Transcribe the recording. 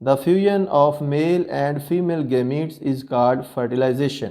The fusion of male and female gametes is called fertilization۔